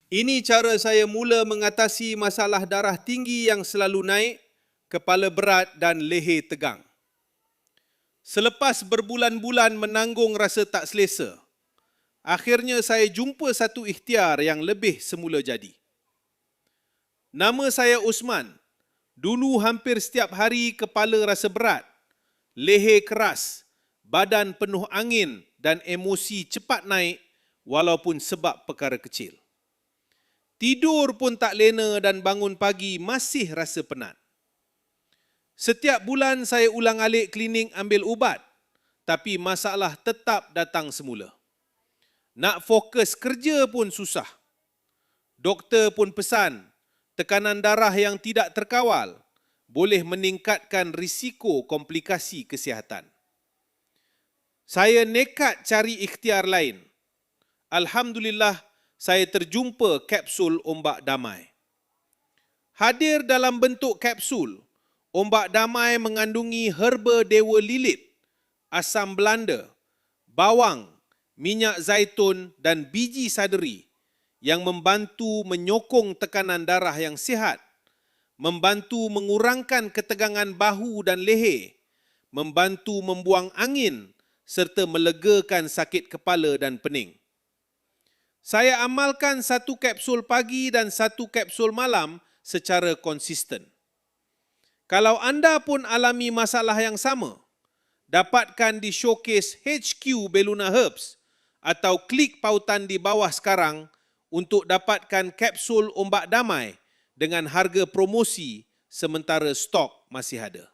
Ini cara saya mula mengatasi masalah darah tinggi yang selalu naik, kepala berat dan leher tegang. Selepas berbulan-bulan menanggung rasa tak selesa, akhirnya saya jumpa satu ikhtiar yang lebih semula jadi. Nama saya Osman. Dulu hampir setiap hari kepala rasa berat, leher keras, badan penuh angin dan emosi cepat naik walaupun sebab perkara kecil. Tidur pun tak lena dan bangun pagi masih rasa penat. Setiap bulan saya ulang-alik klinik ambil ubat, tapi masalah tetap datang semula. Nak fokus kerja pun susah. Doktor pun pesan, tekanan darah yang tidak terkawal boleh meningkatkan risiko komplikasi kesihatan. Saya nekat cari ikhtiar lain. Alhamdulillah, saya terjumpa kapsul ombak damai. Hadir dalam bentuk kapsul, ombak damai mengandungi herba dewa lilit, asam Belanda, bawang, minyak zaitun dan biji saderi yang membantu menyokong tekanan darah yang sihat, membantu mengurangkan ketegangan bahu dan leher, membantu membuang angin serta melegakan sakit kepala dan pening. Saya amalkan satu kapsul pagi dan satu kapsul malam secara konsisten. Kalau anda pun alami masalah yang sama, dapatkan di showcase HQ Belluna Herbs atau klik pautan di bawah sekarang untuk dapatkan kapsul ombak damai dengan harga promosi sementara stok masih ada.